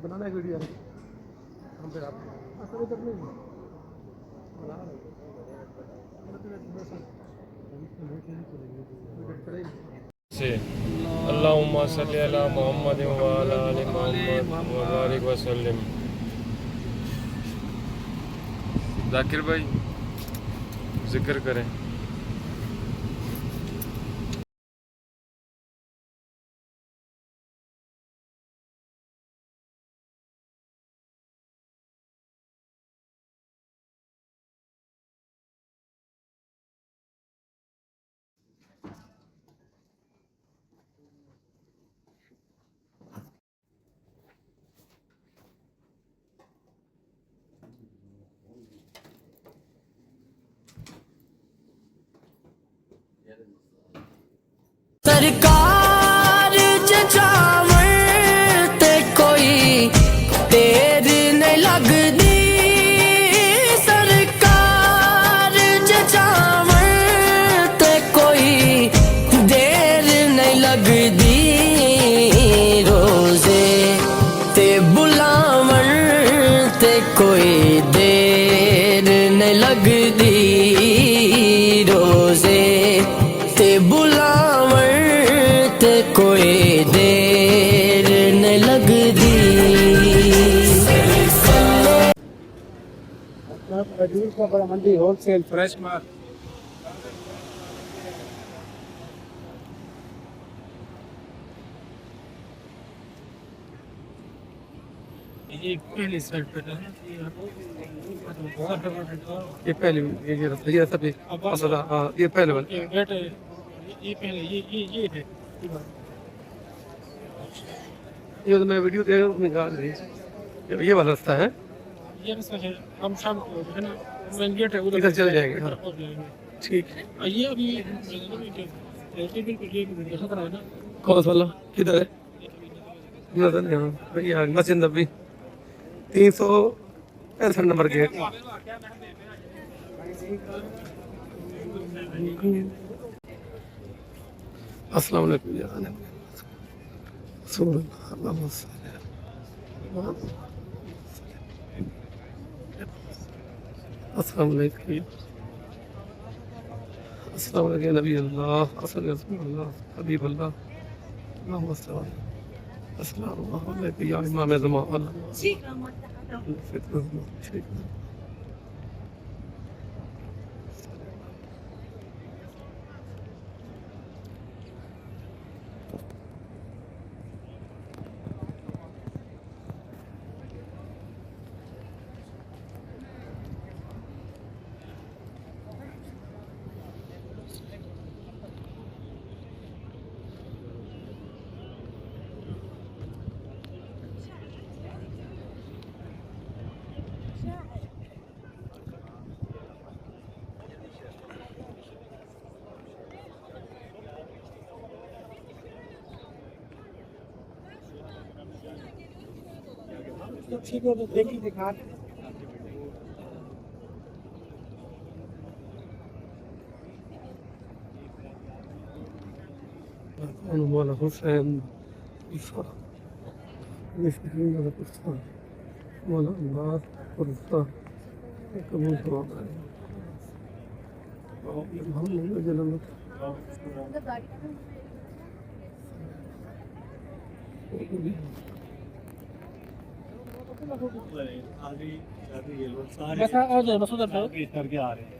बनाना एक वीडियो हम फिर आप असल इधर नहीं बना से अल्लाहुम्मा सल्ली अला मुहम्मद व अला आलि मुहम्मद व बारिक व सल्लिम। जाकिर भाई जिक्र करें। सरकार जचावन ते कोई देर नहीं लगदी, सरकार जचावन ते कोई देर नहीं लगदी, रोजे ते बुलावन ते कोई देर नहीं लगदी, रोजे ते बुलावन ते कोई देर न लगदी। खजूर का बड़ा मंडी होलसेल फ्रेश माल ये पहली साइड पे ये पहले ये सब मसला हाँ ये पहले वाला ये पहले ये है ये तो मैं वीडियो देख रहा हूँ उसमें निकाल रही ये वाला रास्ता है ये रास्ता है हम शाम को है ना मेन गेट है उधर चले जाएंगे हाँ ठीक है ये अभी खतरा है ना कौन सा वाला किधर है नजर नहीं हाँ भैया मस्जिद नबी 365 नंबर गेट अस्सलाम वालेकुम यार अस्सलाम वालेकुम अस्सलाम वालेकुम नबी अल्लाह अस्सलाम हबीब अल्लाह अस्सलाम वालेकुम या इमाम ज़मान ठीक है तो देखिए दिखा मौला हुसैन मौला अब्बास कबूल बस आ जाए बस उधर करके आ रहे हैं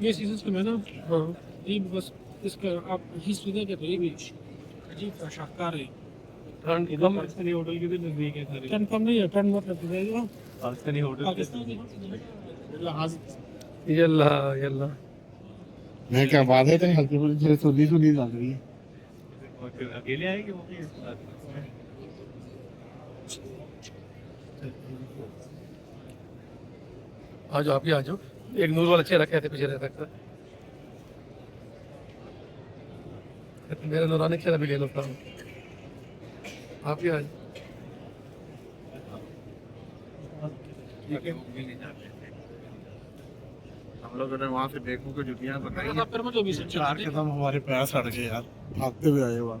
ये सीजन में ना हाँ ये बस इसका आप हिस्ट्री देखे तो ये भी अजीब सा शाहकार है ठंड एकदम पाकिस्तानी होटल के दिन नजदीक है सारे ठंड कम नहीं है ठंड मतलब किधर Pakistani hotel Pakistani Yalla Yalla मैं क्या बात है तेरी हल्की फुल्की सुनी सुनी लग रही है अकेले आएंगे वो आ जाओ आप ही आ जाओ एक नूर वाला चेहरा कहते पीछे रह सकता है मेरा नूरानी चेहरा भी ले लो था आप ही आ जाओ हम लोगों ने वहाँ से बेकू की जुतियाँ बताई हैं। फिर मुझे भी चार कदम हमारे पैर सड़ गए यार भागते हुए आए वहाँ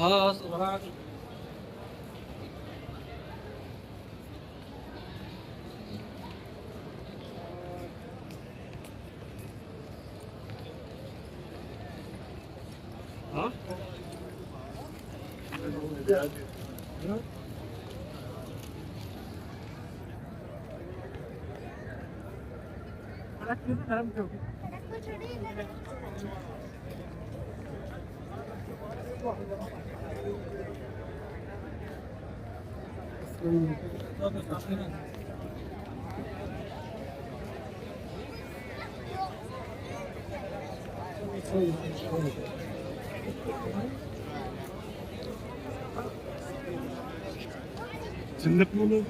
हाँ सुभान हाँ सिंगापुर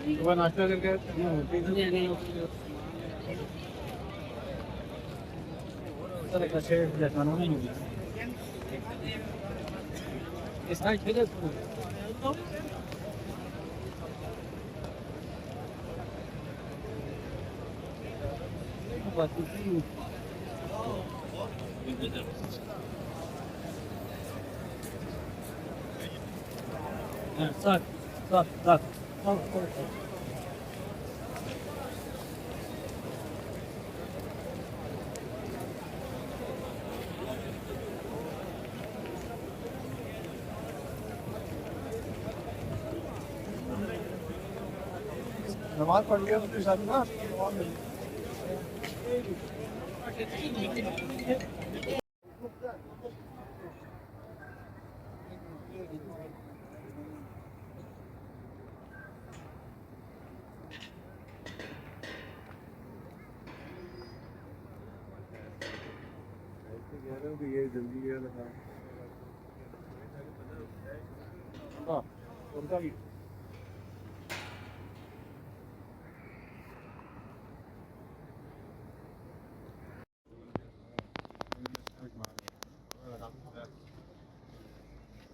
सुबह नाश्ता करके नमाज पढ़ लिया उसके साथ ना ये जल्दी हाँ उनका भी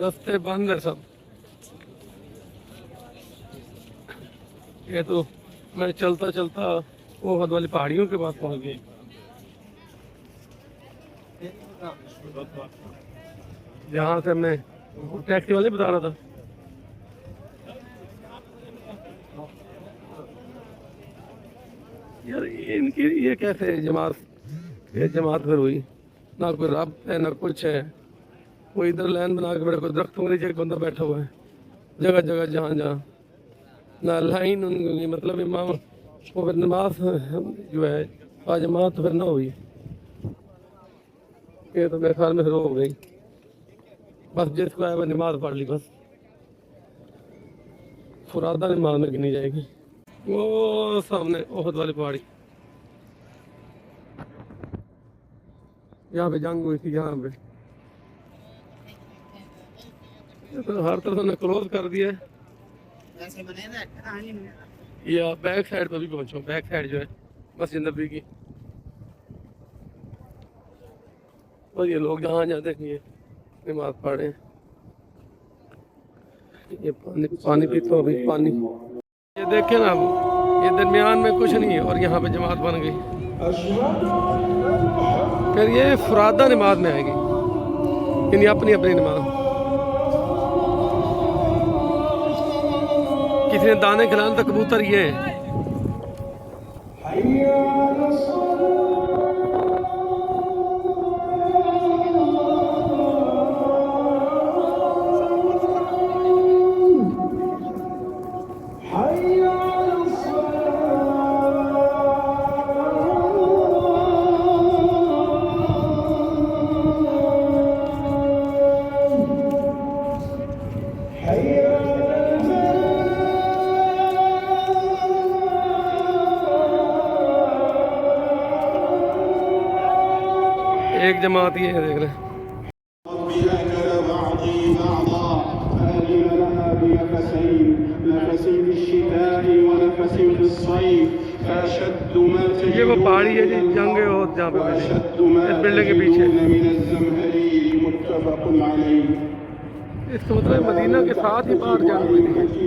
रास्ते बंद है सब। ये तो मैं चलता चलता वो हद वाली पहाड़ियों के पास पहुंच गई। जहाँ से हमने टैक्सी वाले बता रहा था यार इनकी ये कैसे जमात, ये जमात फिर हुई ना, कोई रब है ना कुछ है। कोई इधर लाइन बना के बैठा, कोई दरख्त के नीचे एक बंदा बैठा हुआ है, जगह जगह जहाँ जहाँ ना लाइन उनकी, मतलब इमाम वो फिर नमाज जो है जमात तो फिर ना हुई। ये तो मेरे ख्याल में फिर हो गई, बस जिसको आया वो नमाज पढ़ ली बस, फुरादा नमाज में गिनी जाएगी। वो सामने ओहद वाली पहाड़ी, यहाँ पे जंग हुई थी, यहाँ पे ये तो हर तरफ ने क्लोज कर दिया है। या बैक साइड पर भी पहुंचो, बैक साइड जो है मस्जिद नबी की, और ये लोग जहाँ जहाँ देखिए नमाज पढ़े। ये पानी पीते हो अभी पानी, ये देखे ना, ये दरमियान में कुछ नहीं है और यहाँ पे जमात बन गई। फिर ये फुरादा नमाज में आएगी, यानी अपनी अपनी नमाज। किसी ने दाने खिलाने तो कबूतर ये है। एक जमात ये है, देख रहे हैं। ये वो पहाड़ी है जी, जंग हो जहाँ पे इस बिल्डिंग के पीछे। इसका मतलब मदीना के साथ ही बाहर जंग हुई थी।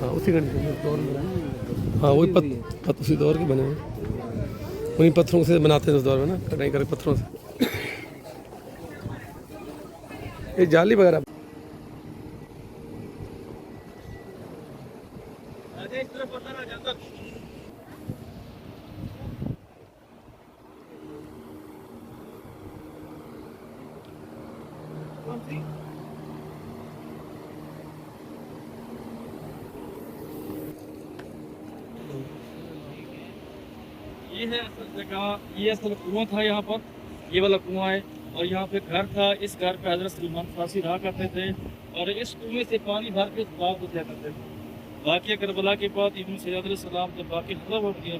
हाँ उसी कंडीशन दौर में, हाँ वही उसी दौर के बने हैं, उन्हीं पत्थरों से बनाते हैं उस दौर में ना, कटाई करके पत्थरों से। ये जाली वगैरह ये है असल जगह, ये असल कुआं था यहाँ पर, ये वाला कुआं है, और यहाँ पे घर था। इस घर पे हजरत सलमान फारसी रहा करते थे, और इस कुएं से पानी भर के बाग दिया करते थे। बाकी करबला के बाद इमाम सैयद सलाम जब बाकी हजरत हो गया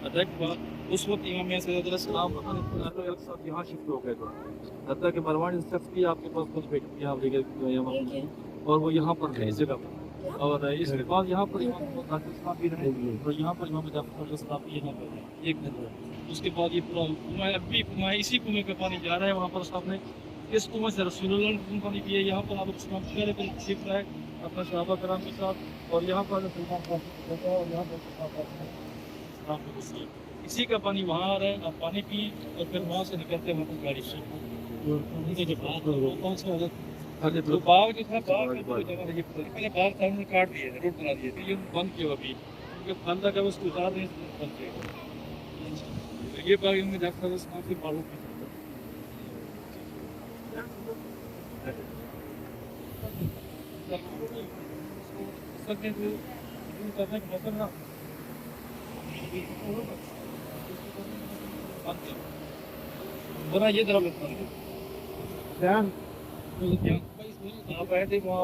अटैक हुआ, उस वक्त इमाम सैयद सलाम यहाँ शिफ्ट हो गए थे। हत्ता के मरवान इंस्ट्रक्ट किया आपके पास कुछ बेटी आप लेकर, और वो यहाँ पर है इस जगह पर। और इसके बाद यहाँ पर इमाम भी रहे, और यहाँ पर इमाम जाफर साहब भी यहाँ पर एक घर है। उसके बाद ये पूरा कुआं, अब भी कुआं, इसी कुएं का पानी जा रहा है वहाँ पर सामने। इस कुएं से रसूलुल्लाह ने पानी पिए। यहाँ पर आप शिफ्ट रहे अपना सहाबा कराम के साथ, और यहाँ पर इसी का पानी वहाँ आ रहा है, आप पानी पिए और फिर वहाँ से निकलते हैं गाड़ी से। तो बाग जो था, बाग की कोई जगह नहीं, पहले बाग था उन्होंने काट दिए, रोड बना दिए थे, ये बंद किया अभी क्योंकि बंदा का उसको उतार दें बंद किया। तो ये बाग इनमें जाकर काफ़ी मालूम है। बना ये तरफ आप आए थे वहाँ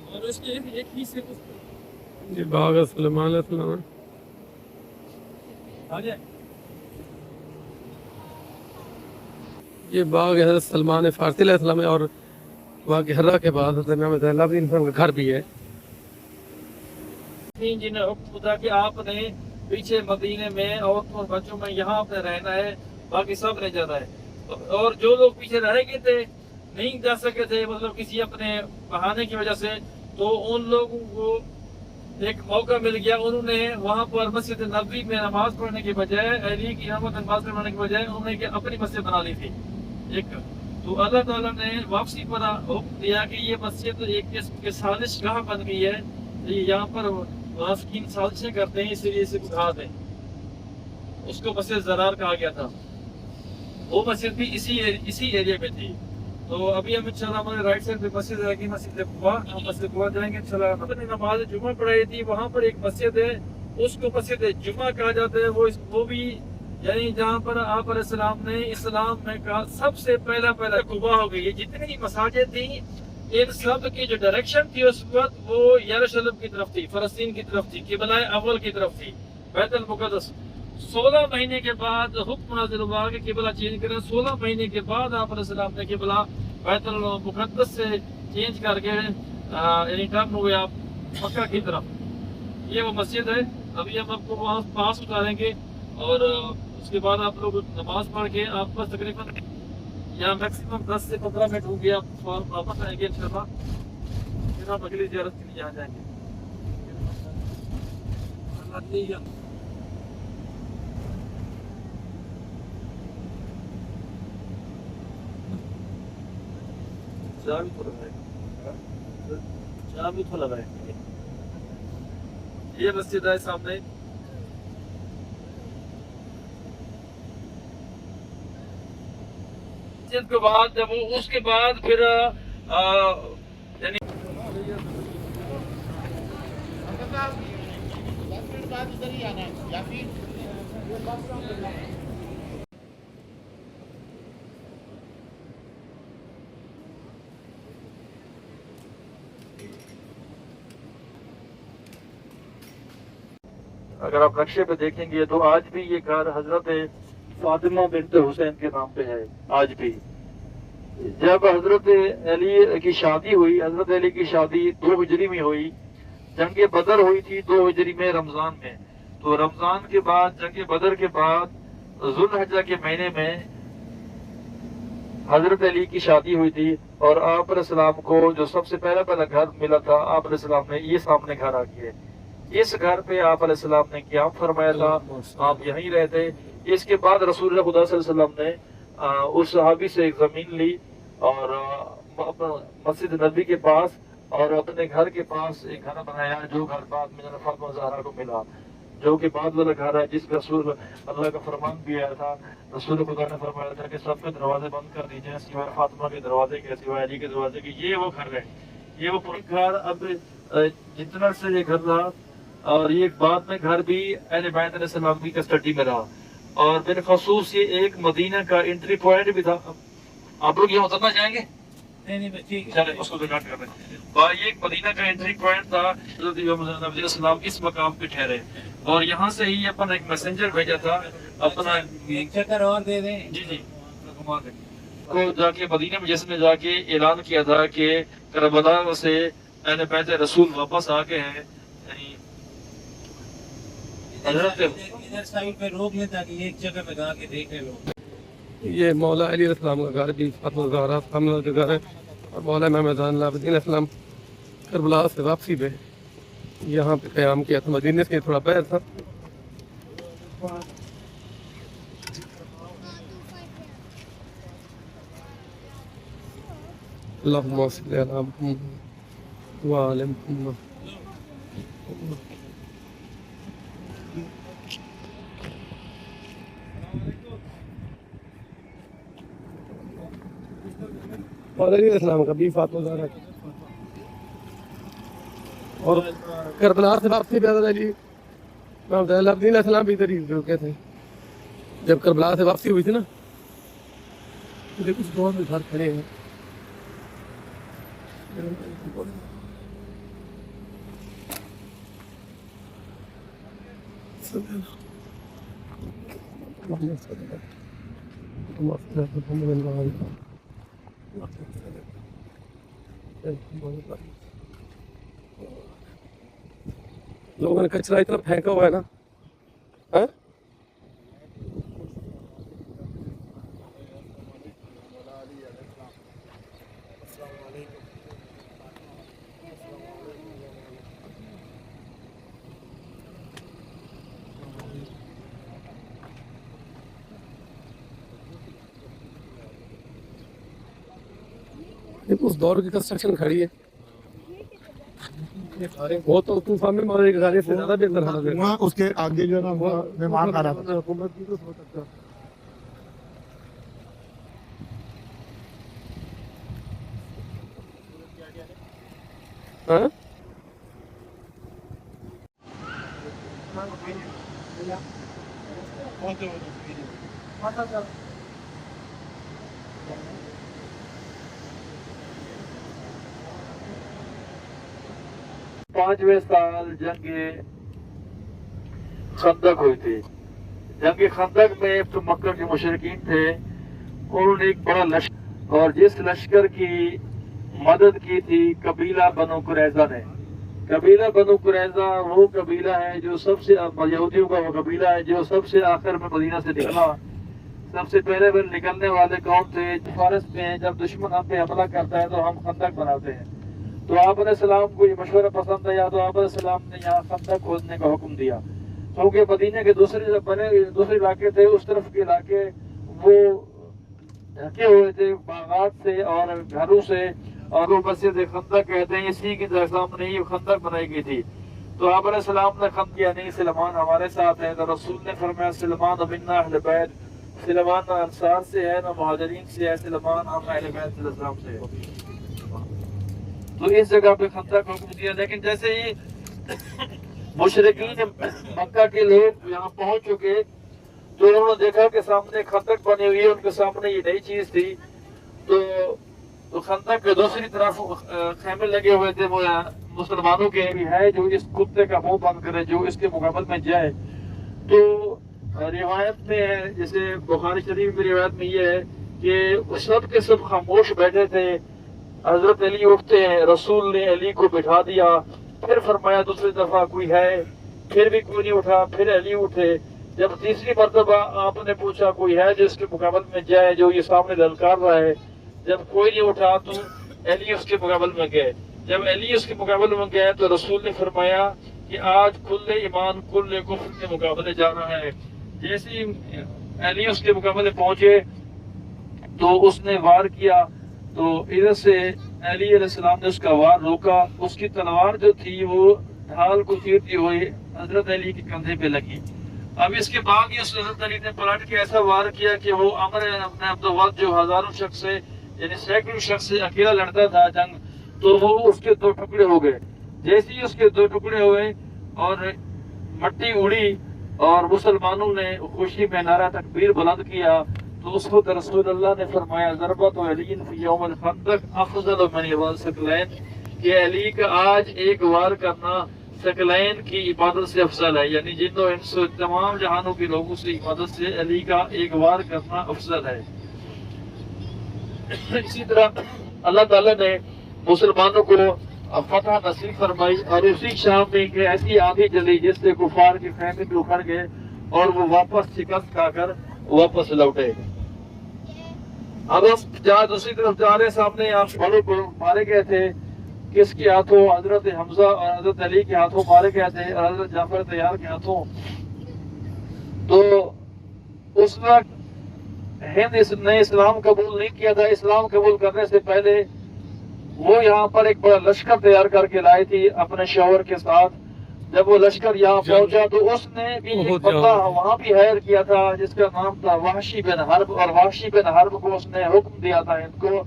और उसके एक ही से ये बाग सलमान ये बाग है सलमान फारसी अलैहिस्सलाम है, और वहाँ के हर्रा के बाद हज़रत इमाम ज़ैनुल आबिदीन का घर भी है। जिन्हें हुक्म था कि आपने पीछे मदीने में औरतों और बच्चों में यहाँ आपने रहना है, बाकी सब ने जाना है। और जो लोग पीछे रह गए थे, नहीं जा सके थे, मतलब किसी अपने बहाने की वजह से, तो उन लोगों को एक मौका मिल गया। उन्होंने वहाँ पर मस्जिद नबवी में नमाज पढ़ने के बजाय, अली की रहमत नमाज पढ़ने के बजाय उन्होंने अपनी मस्जिद बना ली थी एक। तो अल्लाह ताला ने वापसी पर हुक्म दिया कि ये मस्जिद एक किस्म की साजिश गाह बन गई है, यहाँ पर वास्किन साजिशें करते हैं, इसलिए इसे उठा दें। उसको मस्जिद ज़रार कहा गया था। वो मस्जिद भी इसी एरिया में थी। तो अभी हम इंशाल्लाह हमारे राइट साइड पे मस्जिद रहेगी, मस्जिद कुबा जाएंगे इंशाल्लाह। हमने नमाज जुमा पढ़ाई थी, वहाँ पर एक मस्जिद है, उसको मस्जिद जुमा कहा जाता है। वो भी यानी जहाँ पर आप अलैहिस्सलाम ने इस्लाम में कहा सबसे पहला कुबा हो गई। जितनी मसाजिद थी, इन सब की जो डायरेक्शन थी उस वक्त वो यरूशलेम की तरफ थी, फलस्तीन की तरफ थी, किबला अव्वल की तरफ थी, बैतुल मुक़द्दस। 16 महीने के बाद हुक्म नाज़िल हुआ कि किबला चेंज करें। 16 महीने के बाद आप अलैहिस्सलाम ने किबला बैतुल मुक़द्दस से चेंज करके यानी टर्न हो गया मक्का की तरफ। ये वो मस्जिद है। अभी हम आपको वहाँ पास उतारेंगे और उसके बाद आप लोग नमाज पढ़ के आप बस तकरीबन यहाँ मैक्सिमम 10 से 15 मिनट होंगे, आप वापस आएंगे इंशाल्लाह। फिर हम अगली ज़ियारत के लिए आ जाएंगे। चाबी तो लगाए। ये मस्जिद है सामने। के बाद जब उसके बाद फिर यानी अगर आप नक्शे पे देखेंगे तो आज भी ये घर हजरत फातिमा बिन्त हुसैन के नाम पे है आज भी। जब हजरत अली की शादी हुई, हजरत अली की शादी 2 हिजरी में हुई। जंग बदर हुई थी 2 हिजरी में रमजान में। तो रमजान के बाद, जंग बदर के बाद जुल्हज्जा के महीने में हजरत अली की शादी हुई थी। और आप अलैहिस्सलाम को जो सबसे पहला घर मिला था, आप अलैहिस्सलाम ने ये सामने घर आ गया। इस घर पे आप अलैहिस्सलाम ने क्या फरमाया था, आप यहीं रहते। इसके बाद रसूल खुदा सल्लल्लाहु अलैहि वसल्लम ने उस सहाबी से एक जमीन ली और मस्जिद नबी के पास और अपने घर के पास एक घर बनाया, जो घर बाद में फातिमा ज़हरा को मिला, जो कि बाद वाला घर है जिस रसूल अल्लाह का फरमान भी आया था। रसूल खुदा ने फरमाया था कि सबके दरवाजे बंद कर दीजिए सिवाय फातिमा के दरवाजे के, सिवाय अली के दरवाजे के। ये वो घर है, ये वो पूरा घर। अब जितना से ये घर रहा और ये बाद में घर भी अहले बैत अलैहिस्सलाम की कस्टडी में रहा। और बिन खसूस ये एक मदीना का एंट्री पॉइंट भी था। आप लोग यहाँ उतरना चाहेंगे? नहीं, चले उसको रिकॉर्ड कर रहे हैं। ये एक मदीना का एंट्री पॉइंट था। नबी अलैहिस्सलाम इस मकाम पे ठहरे और यहाँ से ही अपन एक मैसेंजर भेजा था अपना। एक चक्कर और दे दें। जी जी, को जाके मदीना में जिसने जाके ऐलान किया था कि करबला से अहले बैत रसूल वापस आ गए हैं। इधर साइड पे रोक ले ताकि एक जगह लगा के देखे लोग। ये मौला अली अलैहिस्सलाम का घर भी फातिमा ज़हरा सामने का घर है। और मौला इमाम ज़ैनुल आबिदीन अलैहिस्सलाम करबला से वापसी पे यहाँ पे क़याम किया था। मदीने से थोड़ा पैर था। अल्लाहुम्मा सल्ली अला मुहम्मद व आले मुहम्मद। और अली अलैहिस्सलाम का भी फातिमा ज़हरा और करबला से वापसी पे अली इमाम ज़ैनुल आबिदीन अलैहिस्सलाम भी इधर ही रुके थे जब करबला से वापसी हुई थी ना। देखो कुछ बहुत घर खड़े हैं। लोगों ने कचरा इतना फेंका हुआ है ना, है? उस दौर की कंस्ट्रक्शन खड़ी है, वो तो तूफान में मारे गाड़ी से ज्यादा बेहतर हालत है। वहाँ उसके आगे जो है ना मेहमान आ रहा था। हाँ? पांचवें साल जंग खंदक हुई थी। जंग खंदक में तो मक्का के मुशरिकीन थे, उन्होंने एक बड़ा लश्कर, और जिस लश्कर की मदद की थी कबीला बनु कुरैजा ने। कबीला बनु कुरैजा वो कबीला है जो सबसे, यहूदियों का वो कबीला है जो सबसे आखिर में मदीना से निकला। सबसे पहले वे निकलने वाले कौन थे? फारस में जब दुश्मन हम पे हमला करता है तो हम खंदक बनाते हैं। तो आप सलाम को ये मशवरा पसंद आया तो आप सलाम ने यहाँ खंदक खोदने का हुक्म दिया, क्योंकि मदीने के दूसरे इलाके थे, उस तरफ के इलाके वो ढके हुए थे बागात से और घरों से, और वो मस्जिद खंदक कहते हैं, इसी के सामने ये खंदक बनाई गई थी। तो आप सलाम ने खंद किया, नहीं सलमान हमारे साथ है। तो रसूल ने फरमाया सलमान बिन्ना अहले बैत, सलमान ना अंसार से है ना मुहाजिरीन से है, सलमान हम अहले बैत सल्लल्लाहु अलैहि वसल्लम से है। तो इस जगह पे खंदक को हुक्म दिया। लेकिन जैसे ही मुशरिकीन मक्का के लोग यहाँ पहुंच चुके तो उन्होंने देखा कि सामने खंदक बनी हुई है, उनके सामने ये नई चीज थी। तो खंदक के दूसरी तरफ खेमे लगे हुए थे वो मुसलमानों के भी है जो इस कुत्ते का मुंह बंद करे, जो इसके मुकाबले में जाए। तो रिवायत में है, जैसे बुखारी शरीफ में रिवायत में ये है कि सब के सब खामोश बैठे थे। हजरत अली उठते हैं, रसूल ने अली को बिठा दिया, फिर फरमाया दूसरी दफा कोई है, फिर भी कोई नहीं उठा, फिर अली उठे। जब तीसरी मर्तबा आपने पूछा कोई है जो इसके मुकाबले में जाए, जो ये सामने ललकार रहा है, जब कोई नहीं उठा तो अली उसके मुकाबले में गए। जब अली उसके मुकाबले में गए तो रसूल ने फरमाया कि आज कुल्ले ईमान कुल्ले कुफ्र के मुकाबले जा रहा है। जैसे ही अली उसके मुकाबले पहुंचे तो उसने वार किया, तो इधर से अली अलैहिस्सलाम ने उसका वार रोका। उसकी तलवार जो थी वो ढाल को चीरती हुई हजरत अली के कंधे पे लगी। अब इसके बाद ही हजरत अली ने पलट के ऐसा वार किया कि वो अमर अपने अब्दुल जो हजारों शख्स से यानी सैकड़ों शख्स से अकेला लड़ता था जंग, तो वो उसके दो टुकड़े हो गए। जैसे ही उसके दो टुकड़े हुए और मट्टी उड़ी और मुसलमानों ने खुशी में नारा तकबीर बुलंद किया, तो उस वक्त रसूलुल्लाह ने फरमाया ज़रबत अलीन फी यौम खंदक अफज़ल मिन इबाद सकलैन, कि अली का आज एक वार करना सकलैन की इबादत से अफजल है। यानी जिन्नों इंसो तमाम जहानों के लोगों से इबादत से अली का एक वार करना अफजल है। इसी तरह अल्लाह ताला ने मुसलमानों को फतह नसीब फरमाई और उसी शाम में एक ऐसी आंधी चली जिससे कुफार के खैमे भी उखड़ गए और वो वापस शिकस्त खाकर वापस लौटे। अब हम दूसरी तरफ जा रहे, सामने आप बड़ों को मारे गए थे, किसके हाथों? हजरत हमजा और हजरत अली के हाथों मारे गए थे और हजरत जाफर तैयार के हाथों। तो उस वक्त हिंद ने इस्लाम कबूल नहीं किया था। इस्लाम कबूल करने से पहले वो यहाँ पर एक बड़ा लश्कर तैयार करके लाई थी अपने शौहर के साथ। जब वो लश्कर यहाँ पहुंचा तो उसने भी एक बंदा वहाँ भी हायर किया था जिसका नाम था वाहशी बिन हर्ब, और वाहशी बिन हर्ब को उसने हुक्म दिया था इनको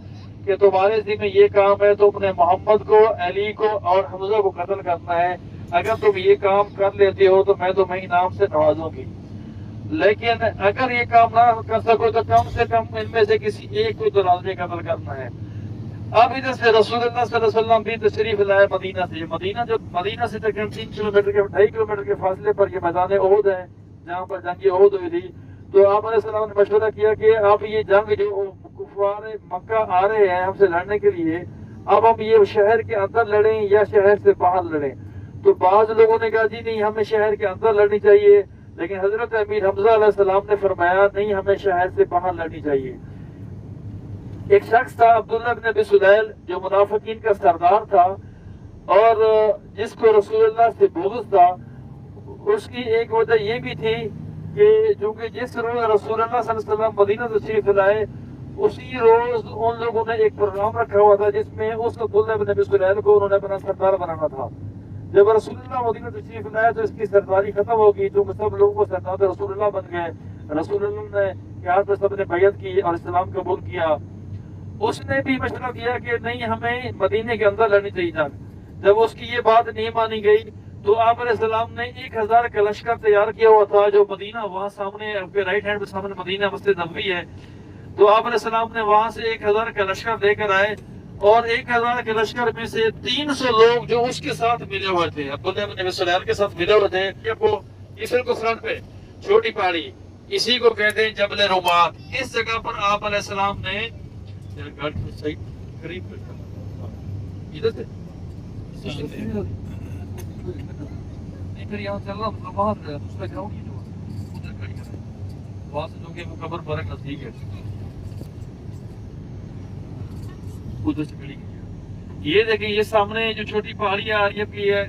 कि तुम्हारे जिम्मे ये काम है, तुमने मोहम्मद को, अली को और हमजा को कत्ल करना है। अगर तुम ये काम कर लेते हो तो मैं तुम्हें इनाम से नवाजूंगी, लेकिन अगर ये काम ना कर सको तो कम से कम इनमें से किसी एक को तो लाजमी कत्ल करना है। अब इधर से रसूलुल्लाह सल्लल्लाहु अलैहि वसल्लम भी तशरीफ लाए मदीना से। मदीना से तकरीबन 3 किलोमीटर के 2.5 किलोमीटर के फासले पर ये मैदान ओहद है जहाँ पर जंग ओहद हुई थी। तो आप अलैहिस्सलाम ने मशवरा किया कि अब ये जंग जो कुफार मक्का आ रहे हैं हमसे लड़ने के लिए, अब हम ये शहर के अंदर लड़ें या शहर से बाहर लड़ें। तो बाज लोगों ने कहा जी नहीं, हमें शहर के अंदर लड़नी चाहिए, लेकिन हजरत अमीर हमजा अलैहिस्सलाम ने फरमाया नहीं, हमें शहर से बाहर लड़नी चाहिए। एक शख्स था अब्दुल्लाह बिन अबी सुलैल जो मुनाफिकीन का सरदार था और जिसको रसूलुल्लाह से बुग़्ज़ था। उसकी एक वजह ये भी थी कि चूंकि जिस रोज रसूलुल्लाह सल्लल्लाहु अलैहि वसल्लम मदीना तशरीफ लाए उसी रोज उन लोगों ने एक प्रोग्राम रखा हुआ था जिसमें उस अब्दुल्लाह बिन अबी सुलैल को उन्होंने अपना सरदार बनाना था। जब रसूलुल्लाह मदीना तशरीफ लाए तो इसकी सरदारी खत्म हो गई, चूंकि सब लोगों को सरदार रसूलुल्लाह बन गए। रसूलुल्लाह ने याद में सबने बैयत की और इस्लाम कबूल किया। उसने भी मशवरा दिया कि नहीं, हमें मदीने के अंदर लड़नी चाहिए जंग। जब उसकी ये बात नहीं मानी गई तो आप अलैहिस्सलाम ने 1000 का लश्कर तैयार किया हुआ था जो मदीना, वहाँ सामने आपके राइट हैंड पे सामने मदीना मस्जिद नबवी है। तो आप अलैहिस्सलाम ने वहाँ से 1000 का लश्कर लेकर आए और 1000 के लश्कर में से 300 लोग जो उसके साथ मिले हुए थे, अब्दुल्लाह बिन अबी सुलैल के साथ मिले हुए थे, इसे को फ्रंट पे छोटी पहाड़ी, इसी को कहते हैं जबल रुमात। इस जगह पर आप अलैहिस्सलाम ने सही करीब इधर से फिर यहाँ चल रहा मतलब वहाँ से दूसरा जाऊँगी जो उधर खड़ी है वहाँ से जो कि वो कब्र बरक नजदीक है, उधर से खड़ी है। ये देखिए ये सामने जो छोटी पहाड़ी आ रही है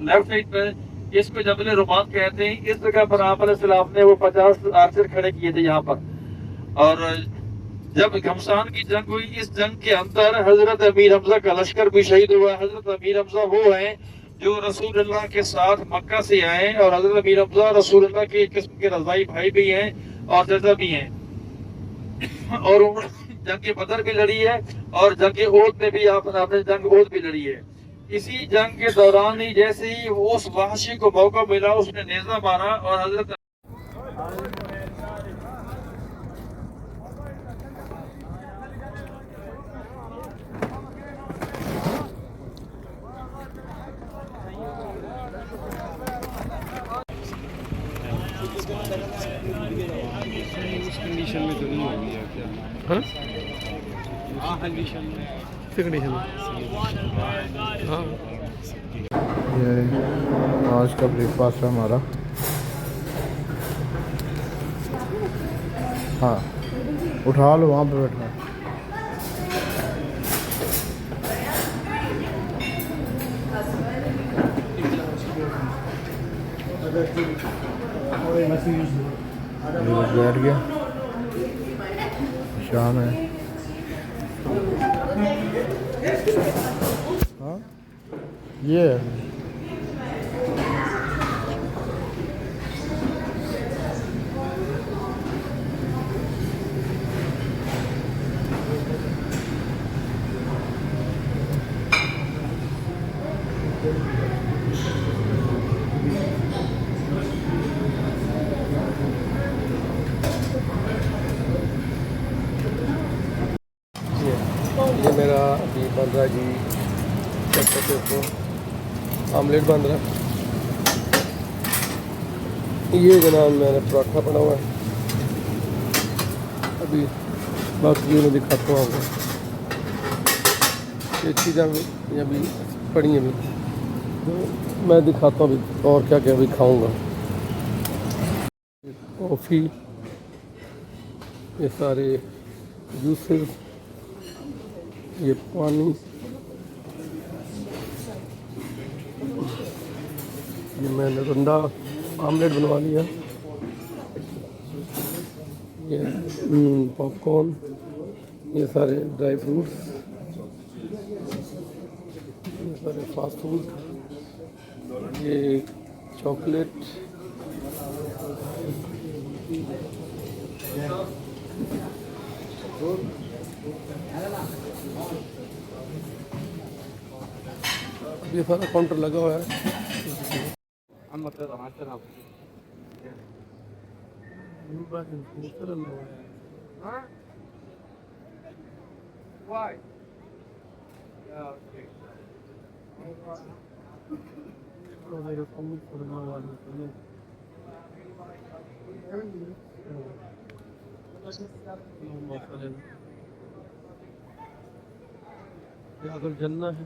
लेफ्ट साइड पर, इसको जबल रुमात कहते हैं। इस जगह पर आप अलैहिस्सलाम ने वो 50 आर्चर खड़े किए थे यहाँ पर। और जब घमसान की जंग हुई, इस जंग के अंदर हजरत अमीर हमजा का लश्कर भी शहीद हुआ। हजरत अमीर हमजा वो हैं जो रसूलुल्लाह के साथ मक्का से आए और हजरत अमीर हमजा रसूलुल्लाह के एक किस्म के रज़ाई भाई भी हैं और चाचा भी हैं। और उन्होंने जंग बदर भी लड़ी है और जंग ओहद में भी आपने जंग ओहद भी लड़ी है। इसी जंग के दौरान ही जैसे ही उस वहशी को मौका मिला उसने नेज़ा मारा और हजरत कंडीशन में तो नहीं होगी यार क्या? हाँ कंडीशन में कंडीशन हाँ। ये आज का ब्रेकफास्ट है हमारा। हाँ उठा लो, वहाँ पे बैठना। बैठ गया, शाम है। हाँ ये ये मेरा अभी बन रहा है जी, क्या कहते हैं उसको, आमलेट बन रहा है। ये जनाब मैंने पराठा बना हुआ है, अभी बाकी मैं दिखाता हूँ आपको। ये चीज़ें अभी पड़ी हैं, अभी तो मैं दिखाता हूँ अभी और क्या क्या अभी खाऊँगा। कॉफ़ी, ये सारे जूसेस, ये पानी, ये मैंने रंदा आमलेट बनवा लिया, ये पॉपकॉर्न, ये सारे ड्राई फ्रूट्स, ये सारे फास्ट फूड, ये चॉकलेट, ये सारा काउंटर लगा हुआ है। अगर जन्ना है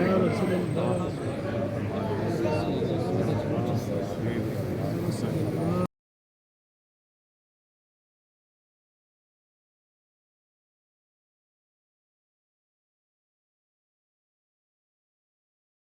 Ya Resulallah.